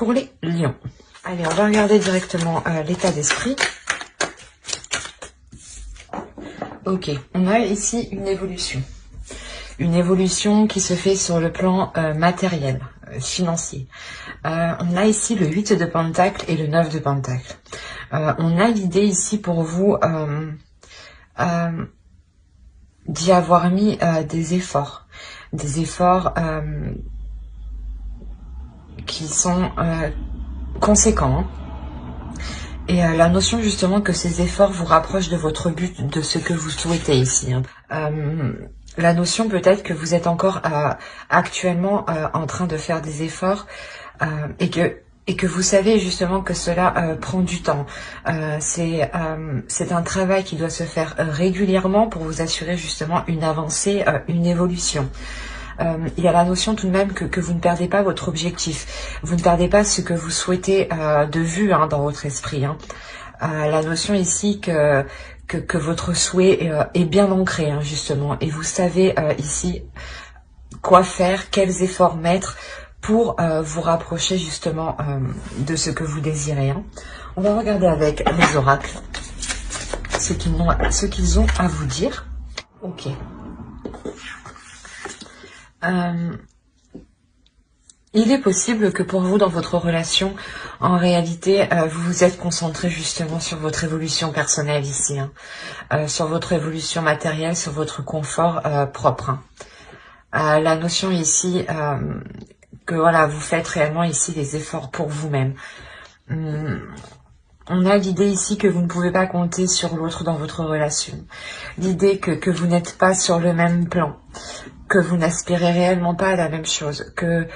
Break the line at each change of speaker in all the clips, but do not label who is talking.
pour les lions. Allez, on va regarder directement l'état d'esprit. Ok, on a ici une évolution. Une évolution qui se fait sur le plan matériel, financier. On a ici le 8 de Pentacle et le 9 de Pentacle. On a l'idée ici pour vous d'y avoir mis des efforts. Des efforts qui sont conséquents. Hein. Et la notion justement que ces efforts vous rapprochent de votre but, de ce que vous souhaitez ici. Hein. La notion peut-être que vous êtes encore actuellement en train de faire des efforts et que vous savez justement que cela prend du temps. C'est un travail qui doit se faire régulièrement pour vous assurer justement une avancée, une évolution. Il y a la notion tout de même que vous ne perdez pas votre objectif. Vous ne perdez pas ce que vous souhaitez de vue hein, dans votre esprit. Hein. La notion ici que votre souhait est bien ancré hein, justement. Et vous savez ici quoi faire, quels efforts mettre pour vous rapprocher justement de ce que vous désirez. Hein. On va regarder avec les oracles ce qu'ils ont à vous dire. Ok. Il est possible que pour vous, dans votre relation, en réalité, vous vous êtes concentré justement sur votre évolution personnelle ici, hein, sur votre évolution matérielle, sur votre confort propre. Hein. La notion ici, que voilà, vous faites réellement ici des efforts pour vous-même. On a l'idée ici que vous ne pouvez pas compter sur l'autre dans votre relation. L'idée que vous n'êtes pas sur le même plan. Que vous n'aspirez réellement pas à la même chose, que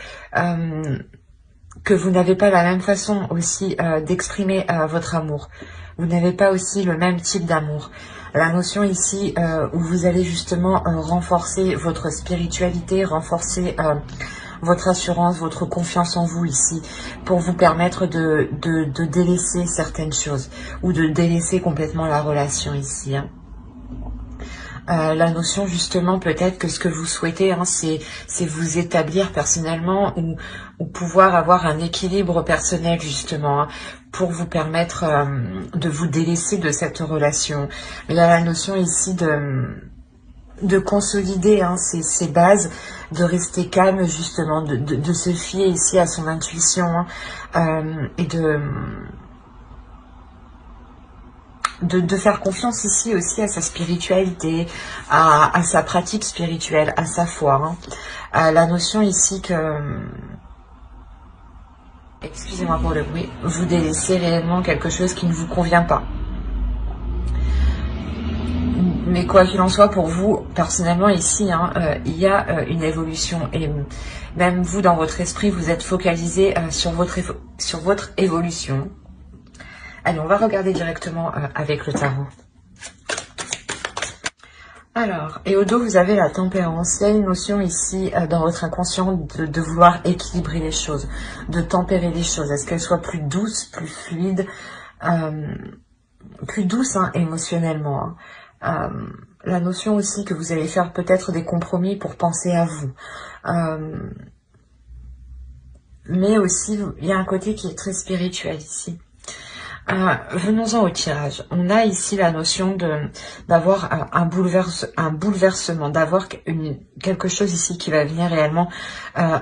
vous n'avez pas la même façon aussi d'exprimer votre amour. Vous n'avez pas aussi le même type d'amour. La notion ici où vous allez justement renforcer votre spiritualité, renforcer votre assurance, votre confiance en vous ici, pour vous permettre de délaisser certaines choses ou de délaisser complètement la relation ici. Hein. La notion justement peut-être que ce que vous souhaitez hein, c'est vous établir personnellement ou pouvoir avoir un équilibre personnel justement hein, pour vous permettre de vous délaisser de cette relation. Il y a la notion ici de consolider hein, ces bases, de rester calme justement, de se fier ici à son intuition hein, et de faire confiance ici aussi à sa spiritualité, à sa pratique spirituelle, à sa foi. Hein. À la notion ici que, excusez-moi pour le bruit, vous délaissez réellement quelque chose qui ne vous convient pas. Mais quoi qu'il en soit, pour vous, personnellement ici, hein, il y a une évolution. Et même vous, dans votre esprit, vous êtes focalisé sur votre évolution. Allez, on va regarder directement avec le tarot. Alors, et au dos, vous avez la tempérance. Il y a une notion ici, dans votre inconscient, de vouloir équilibrer les choses, de tempérer les choses. Est-ce qu'elles soient plus douces, plus fluides, plus douces hein, émotionnellement. Hein. La notion aussi que vous allez faire peut-être des compromis pour penser à vous. Mais aussi, il y a un côté qui est très spirituel ici. Venons-en au tirage. On a ici la notion d'avoir un bouleversement, d'avoir quelque chose ici qui va venir réellement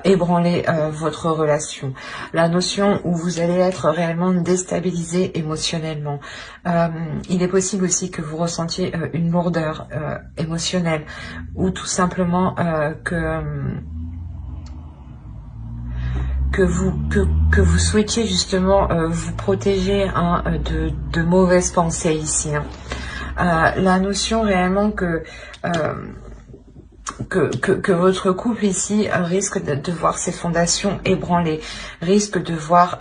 ébranler votre relation. La notion où vous allez être réellement déstabilisé émotionnellement. Il est possible aussi que vous ressentiez une lourdeur émotionnelle ou tout simplement que vous souhaitiez justement vous protéger hein, de mauvaises pensées ici. Hein. La notion réellement que votre couple ici risque de voir ses fondations ébranlées, risque de voir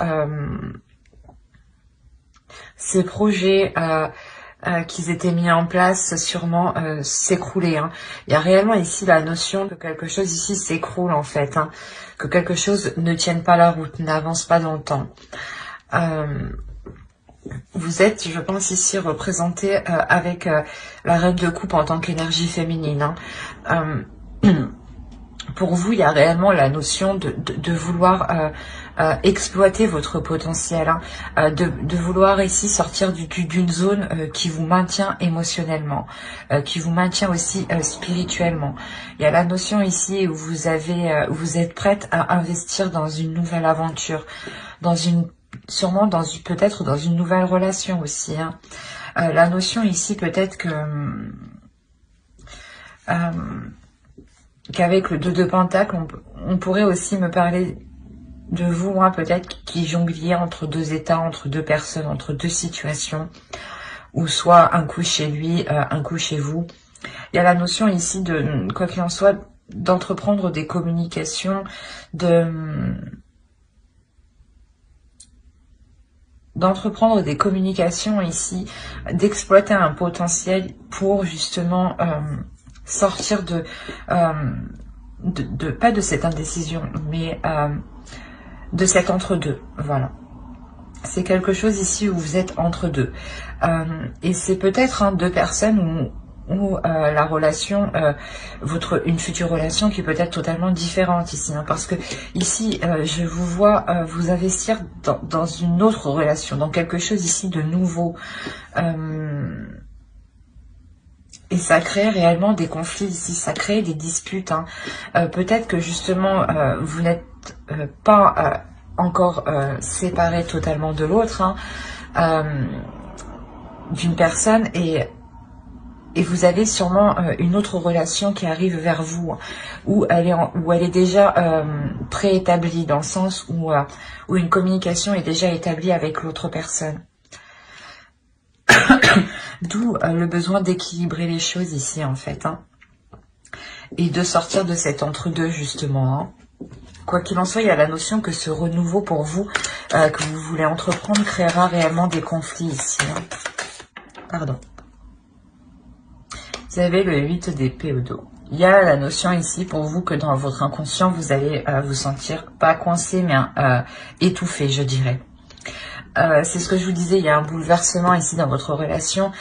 ses projets qu'ils étaient mis en place sûrement s'écrouler. Hein. Il y a réellement ici la notion que quelque chose ici s'écroule en fait. Hein. Que quelque chose ne tienne pas la route, n'avance pas dans le temps. Vous êtes, je pense, ici représenté avec la reine de coupe en tant qu'énergie féminine. Hein. Pour vous, il y a réellement la notion de vouloir exploiter votre potentiel, hein, de vouloir ici sortir d'une zone qui vous maintient émotionnellement, qui vous maintient aussi spirituellement. Il y a la notion ici où vous êtes prête à investir dans une nouvelle aventure, sûrement peut-être dans une nouvelle relation aussi, hein. La notion ici peut-être que qu'avec le 2 de Pentacle, on pourrait aussi me parler de vous, hein, peut-être qui jongliez entre 2 états, entre 2 personnes, entre 2 situations, ou soit un coup chez lui, un coup chez vous. Il y a la notion ici de, quoi qu'il en soit, d'entreprendre des communications, d'entreprendre des communications ici, d'exploiter un potentiel pour justement sortir pas de cette indécision, mais de cet entre-deux, voilà. C'est quelque chose ici où vous êtes entre deux. Et c'est peut-être, hein, 2 personnes où la relation, une future relation qui peut être totalement différente ici, hein, parce que ici, je vous vois vous investir dans une autre relation, dans quelque chose ici de nouveau. Et ça crée réellement des conflits ici, ça crée des disputes, hein. Peut-être que justement, vous n'êtes pas encore séparés totalement de l'autre, hein, d'une personne, et vous avez sûrement une autre relation qui arrive vers vous, où elle est déjà préétablie, dans le sens où une communication est déjà établie avec l'autre personne. D'où le besoin d'équilibrer les choses ici, en fait, hein, et de sortir de cet entre-deux, justement, hein. Quoi qu'il en soit, il y a la notion que ce renouveau pour vous, que vous voulez entreprendre, créera réellement des conflits ici, hein. Pardon. Vous avez le 8 d'épée au dos. Il y a la notion ici pour vous que dans votre inconscient, vous allez vous sentir pas coincé, mais étouffé, je dirais. C'est ce que je vous disais, il y a un bouleversement ici dans votre relation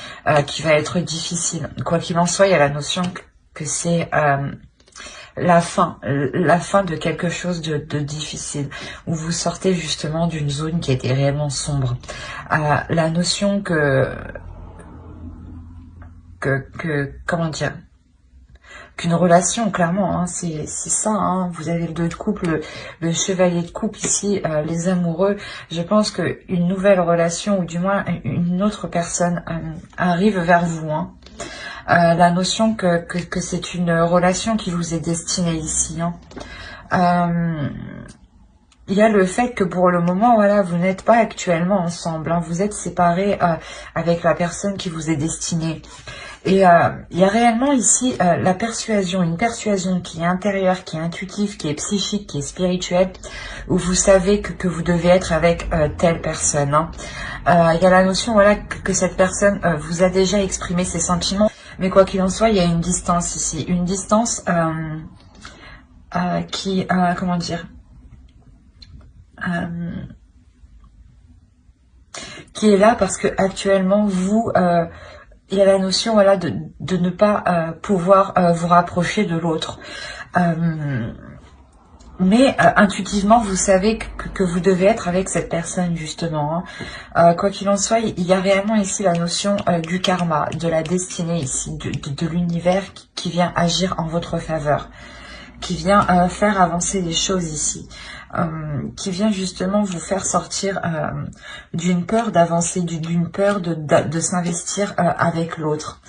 qui va être difficile. Quoi qu'il en soit, il y a la notion que c'est la fin de quelque chose de difficile, où vous sortez justement d'une zone qui était réellement sombre. La notion comment dire, qu'une relation, clairement, hein, c'est ça, hein, vous avez le 2 de coupe, le chevalier de coupe ici, les amoureux. Je pense qu'une nouvelle relation, ou du moins une autre personne arrive vers vous, hein. La notion que c'est une relation qui vous est destinée ici, hein. Il y a le fait que pour le moment, voilà, vous n'êtes pas actuellement ensemble, hein, vous êtes séparés avec la personne qui vous est destinée. Et il y a réellement ici la persuasion, une persuasion qui est intérieure, qui est intuitive, qui est psychique, qui est spirituelle, où vous savez que vous devez être avec telle personne, hein. Il y a la notion, voilà, que cette personne vous a déjà exprimé ses sentiments, mais quoi qu'il en soit, il y a une distance ici, une distance qui, comment dire, qui est là parce que actuellement vous il y a la notion, voilà, de ne pas pouvoir vous rapprocher de l'autre, mais intuitivement vous savez que vous devez être avec cette personne, justement, hein. Quoi qu'il en soit, il y a réellement ici la notion du karma, de la destinée ici, de l'univers qui vient agir en votre faveur, qui vient faire avancer les choses ici, qui vient justement vous faire sortir d'une peur d'avancer, d'une peur de s'investir avec l'autre,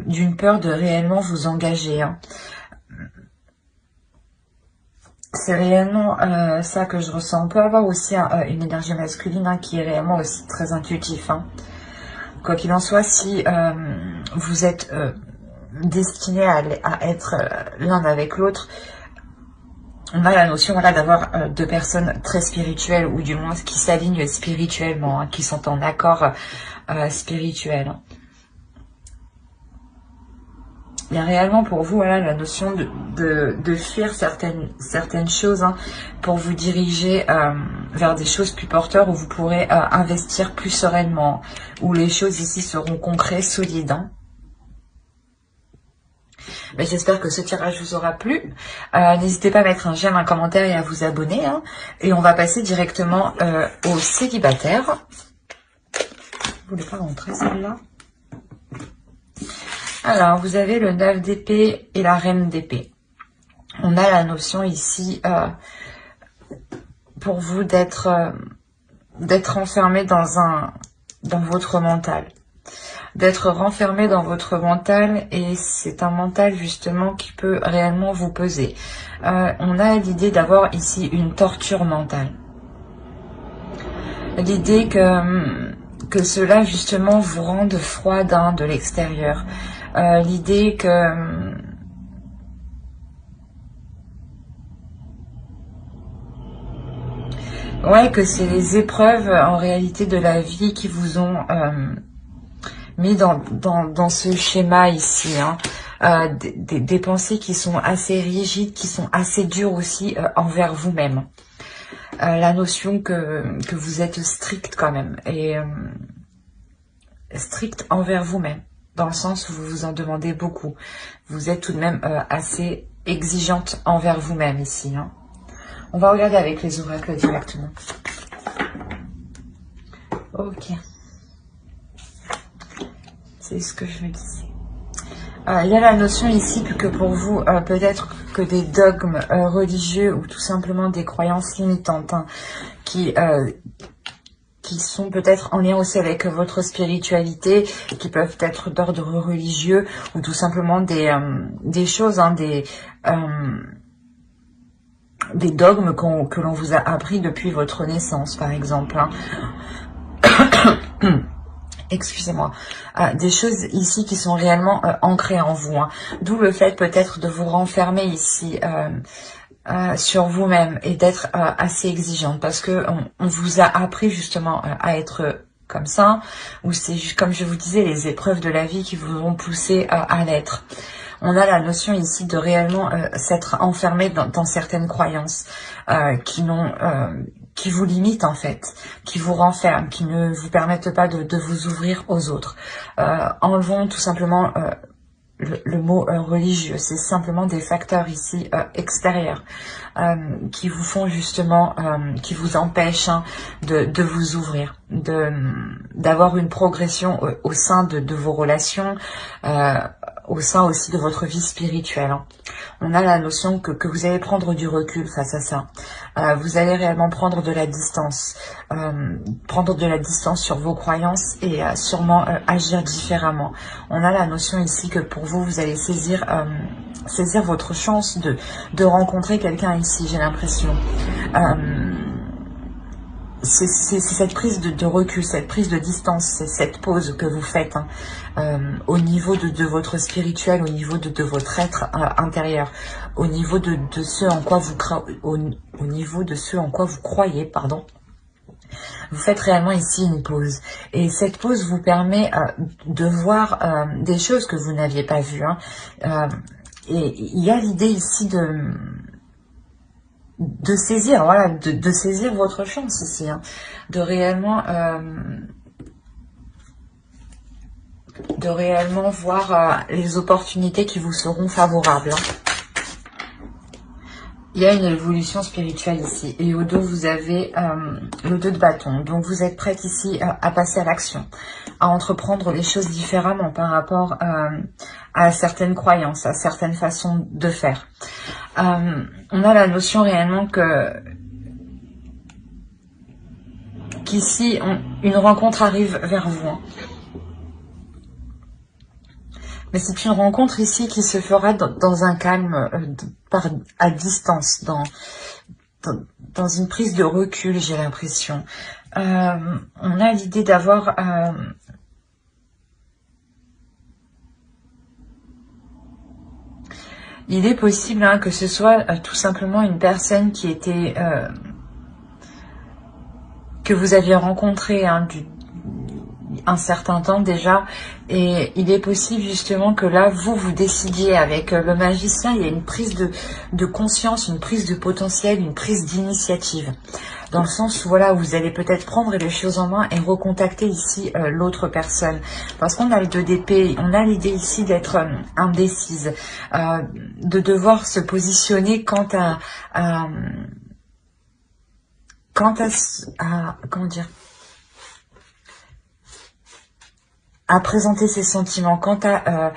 d'une peur de réellement vous engager, hein. C'est réellement ça que je ressens. On peut avoir aussi une énergie masculine, hein, qui est réellement aussi très intuitif, hein. Quoi qu'il en soit, si vous êtes destiné à être l'un avec l'autre, on a la notion, voilà, d'avoir 2 personnes très spirituelles, ou du moins qui s'alignent spirituellement, hein, qui sont en accord spirituel, hein. Il y a réellement pour vous, voilà, la notion de fuir certaines choses, hein, pour vous diriger vers des choses plus porteurs, où vous pourrez investir plus sereinement, où les choses ici seront concrètes, solides, hein. Mais j'espère que ce tirage vous aura plu. N'hésitez pas à mettre un j'aime, un commentaire et à vous abonner. Hein. Et on va passer directement aux célibataires. Vous voulez pas rentrer celle-là? Alors, vous avez le 9 d'épée et la reine d'épée. On a la notion ici pour vous d'être enfermé dans votre mental. D'être renfermé dans votre mental, et c'est un mental justement qui peut réellement vous peser. On a l'idée d'avoir ici une torture mentale. L'idée que cela justement vous rende froide de l'extérieur. L'idée que que c'est les épreuves en réalité de la vie qui vous ont mis dans ce schéma ici, hein. Des pensées qui sont assez rigides, qui sont assez dures aussi envers vous-même. La notion que vous êtes strict quand même, et strict envers vous-même, dans le sens où vous vous en demandez beaucoup. Vous êtes tout de même assez exigeante envers vous-même ici, hein. On va regarder avec les oracles directement. Ok. C'est ce que je me disais. Il y a la notion ici que pour vous, peut-être que des dogmes religieux ou tout simplement des croyances limitantes, hein, qui sont peut-être en lien aussi avec votre spiritualité, qui peuvent être d'ordre religieux, ou tout simplement des choses, hein, des dogmes que l'on vous a appris depuis votre naissance, par exemple. Hein. Excusez-moi. Des choses ici qui sont réellement ancrées en vous. Hein. D'où le fait peut-être de vous renfermer ici sur vous-même et d'être assez exigeante, parce que on vous a appris justement à être comme ça, ou c'est comme je vous disais, les épreuves de la vie qui vous ont poussé à l'être. On a la notion ici de réellement s'être enfermé dans certaines croyances qui vous limitent en fait, qui vous renferment, qui ne vous permettent pas de vous ouvrir aux autres. Enlevons tout simplement le mot religieux, c'est simplement des facteurs ici extérieurs qui vous font justement, qui vous empêchent de vous ouvrir, d'avoir une progression au sein de vos relations, au sein aussi de votre vie spirituelle. Hein. On a la notion que vous allez prendre du recul face à ça. Vous allez réellement prendre de la distance, sur vos croyances et sûrement agir différemment. On a la notion ici que pour vous, vous allez saisir votre chance de rencontrer quelqu'un ici, j'ai l'impression. C'est cette prise de recul, cette prise de distance, c'est cette pause que vous faites au niveau de votre spirituel, au niveau de votre être intérieur, au niveau de ce en quoi vous au niveau de ce en quoi vous croyez, pardon. Vous faites réellement ici une pause. Et cette pause vous permet de voir des choses que vous n'aviez pas vues. Hein. Et il y a l'idée ici de saisir, voilà, de saisir votre chance ici, hein, de réellement voir les opportunités qui vous seront favorables. Hein. Il y a une évolution spirituelle ici, et au dos vous avez le 2 de bâton, donc vous êtes prête ici à passer à l'action, à entreprendre les choses différemment par rapport à certaines croyances, à certaines façons de faire. On a la notion réellement qu'ici, une rencontre arrive vers vous. Hein. Mais c'est une rencontre ici qui se fera dans un calme, à distance, dans une prise de recul, j'ai l'impression. On a l'idée d'avoir... il est possible que ce soit tout simplement une personne qui était... que vous aviez rencontré il un certain temps déjà, et il est possible justement que là, vous décidiez avec le magicien, il y a une prise de conscience, une prise de potentiel, une prise d'initiative. Dans le sens où voilà, vous allez peut-être prendre les choses en main et recontacter ici l'autre personne. Parce qu'on a le 2 d'épée, on a l'idée ici d'être indécise, de devoir se positionner quant à comment dire, à présenter ses sentiments, quant à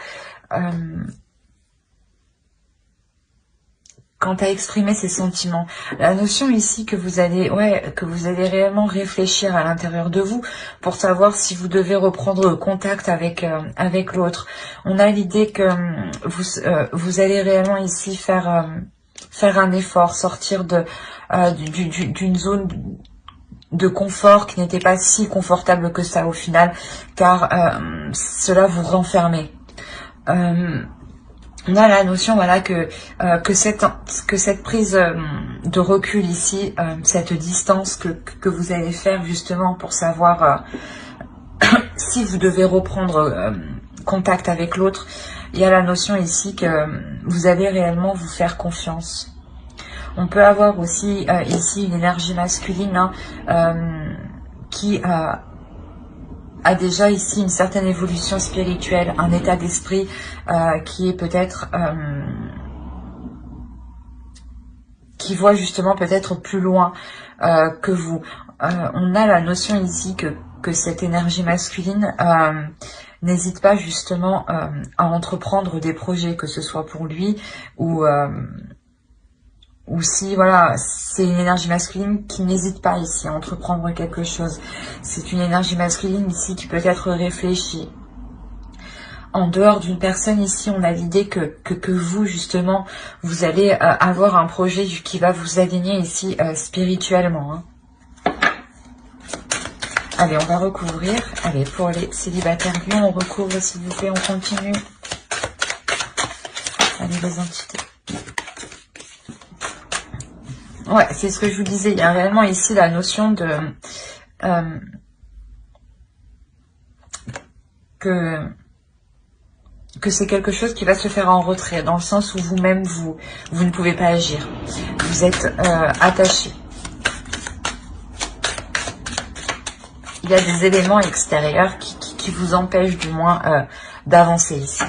exprimer ses sentiments. La notion ici que vous allez réellement réfléchir à l'intérieur de vous pour savoir si vous devez reprendre contact avec l'autre. On a l'idée que vous allez réellement ici faire un effort, sortir d'une zone de confort qui n'était pas si confortable que ça au final, car cela vous renfermait. On a la notion voilà que cette prise de recul ici, cette distance que vous allez faire justement pour savoir si vous devez reprendre contact avec l'autre. Il y a la notion ici que vous allez réellement vous faire confiance. On peut avoir aussi ici une énergie masculine qui a déjà ici une certaine évolution spirituelle, un état d'esprit qui est peut-être qui voit justement peut-être plus loin que vous. On a la notion ici que cette énergie masculine n'hésite pas justement à entreprendre des projets, que ce soit pour lui ou si, voilà, c'est une énergie masculine qui n'hésite pas ici à entreprendre quelque chose. C'est une énergie masculine ici qui peut être réfléchie. En dehors d'une personne ici, on a l'idée que vous, justement, vous allez avoir un projet qui va vous aligner ici spirituellement. Hein. Allez, on va recouvrir. Allez, pour les célibataires lions, on recouvre, s'il vous plaît, on continue. Allez, les entités. Ouais, c'est ce que je vous disais. Il y a réellement ici la notion de que c'est quelque chose qui va se faire en retrait, dans le sens où vous-même vous ne pouvez pas agir. Vous êtes attaché. Il y a des éléments extérieurs qui vous empêchent du moins d'avancer ici.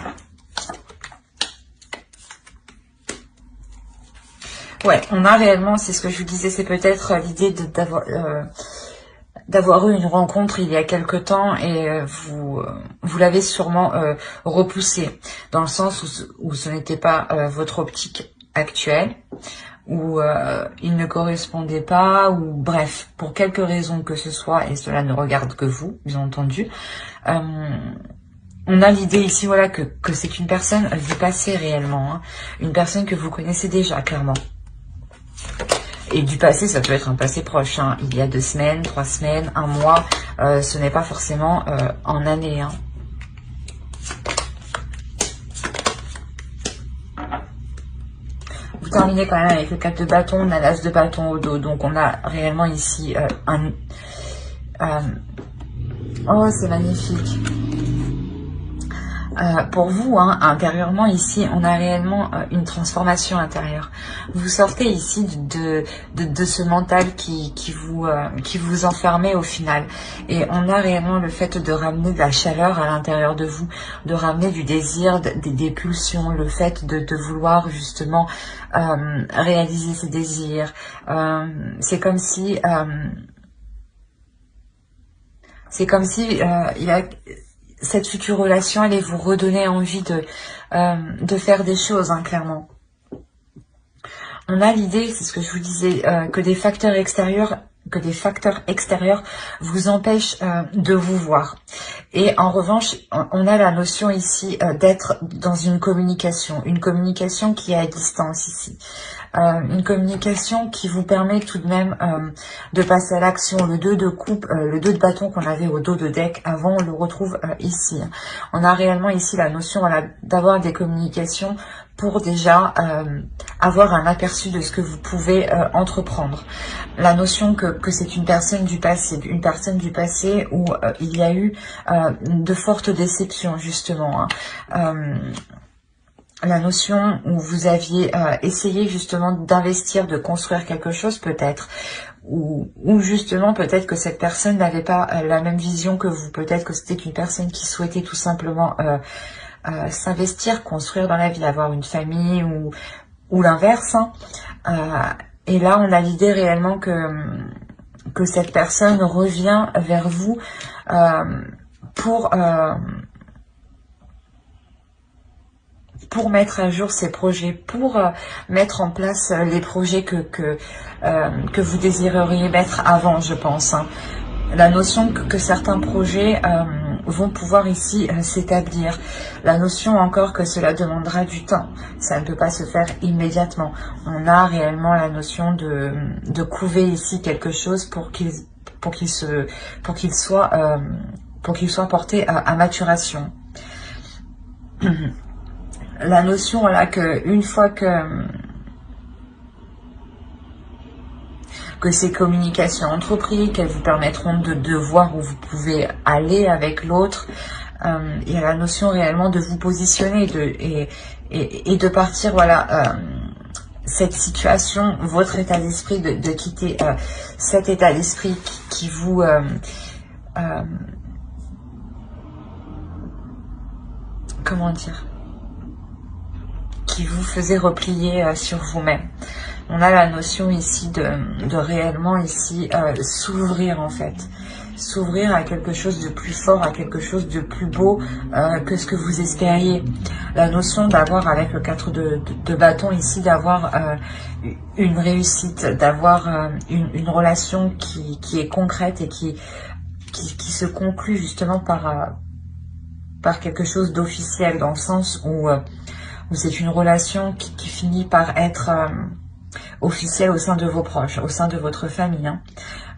Ouais, on a réellement, c'est ce que je vous disais, c'est peut-être l'idée d'avoir eu une rencontre il y a quelque temps et vous l'avez sûrement repoussé, dans le sens où ce n'était pas votre optique actuelle, où il ne correspondait pas, ou bref, pour quelque raison que ce soit, et cela ne regarde que vous, bien entendu. On a l'idée ici, voilà, que c'est une personne du passé réellement, hein, une personne que vous connaissez déjà, clairement. Et du passé, ça peut être un passé proche, hein. Il y a 2 semaines, 3 semaines, 1 mois, ce n'est pas forcément en année. Hein. Vous terminez quand même avec le 4 de bâton, on a l'as de bâton au dos, donc on a réellement ici oh, c'est magnifique. Pour vous, hein, intérieurement, ici, on a réellement une transformation intérieure. Vous sortez ici de ce mental qui vous enfermait au final. Et on a réellement le fait de ramener de la chaleur à l'intérieur de vous, de ramener du désir, des pulsions, le fait de vouloir justement réaliser ses désirs. C'est comme si il y a... Cette future relation allait vous redonner envie de faire des choses, hein, clairement. On a l'idée, c'est ce que je vous disais, que des facteurs extérieurs vous empêchent de vous voir. Et en revanche, on a la notion ici d'être dans une communication qui est à distance ici. Une communication qui vous permet tout de même de passer à l'action. Le 2 de coupe, le 2 de bâton qu'on avait au dos de deck avant, on le retrouve ici. On a réellement ici la notion, voilà, d'avoir des communications pour déjà avoir un aperçu de ce que vous pouvez entreprendre. La notion que c'est une personne du passé où il y a eu de fortes déceptions justement, hein. La notion où vous aviez essayé justement d'investir, de construire quelque chose peut-être, ou justement peut-être que cette personne n'avait pas la même vision que vous, peut-être que c'était une personne qui souhaitait tout simplement s'investir, construire dans la vie, avoir une famille ou l'inverse, hein. Et là on a l'idée réellement que cette personne revient vers vous pour mettre à jour ses projets, pour mettre en place les projets que vous désireriez mettre avant, je pense, hein. La notion que certains projets vont pouvoir ici s'établir. La notion encore que cela demandera du temps. Ça ne peut pas se faire immédiatement. On a réellement la notion de couver ici quelque chose pour qu'il soit porté à maturation. La notion, voilà, que une fois que ces communications entreprises, qu'elles vous permettront de voir où vous pouvez aller avec l'autre, il y a la notion réellement de vous positionner et de partir, voilà, cette situation, votre état d'esprit, de quitter cet état d'esprit qui vous comment dire, qui vous faisait replier sur vous-même. On a la notion ici de réellement ici s'ouvrir en fait. S'ouvrir à quelque chose de plus fort, à quelque chose de plus beau que ce que vous espériez. La notion d'avoir, avec le 4 de bâton ici, d'avoir une réussite, d'avoir une relation qui est concrète et qui se conclut justement par quelque chose d'officiel, dans le sens où c'est une relation qui finit par être officielle au sein de vos proches, au sein de votre famille, hein.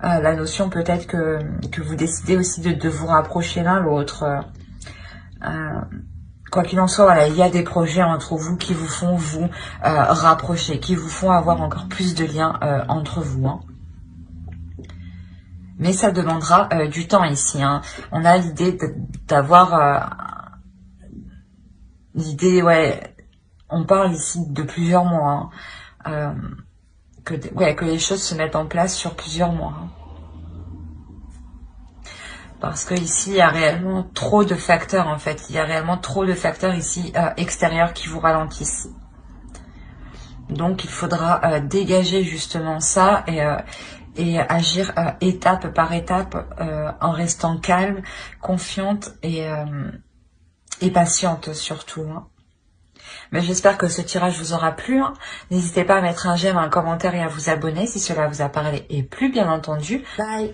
La notion peut-être que vous décidez aussi de vous rapprocher l'un l'autre. Quoi qu'il en soit, voilà, il y a des projets entre vous qui vous font vous rapprocher, qui vous font avoir encore plus de liens entre vous, hein. Mais ça demandera du temps ici, hein. On a l'idée d'avoir l'idée, ouais, on parle ici de plusieurs mois, hein. Que les choses se mettent en place sur plusieurs mois, hein. Parce que ici il y a réellement trop de facteurs en fait. Il y a réellement trop de facteurs ici extérieurs qui vous ralentissent. Donc il faudra dégager justement ça et agir étape par étape en restant calme, confiante et patiente surtout, hein. Mais j'espère que ce tirage vous aura plu, hein. N'hésitez pas à mettre un j'aime, un commentaire et à vous abonner si cela vous a parlé et plu, bien entendu. Bye.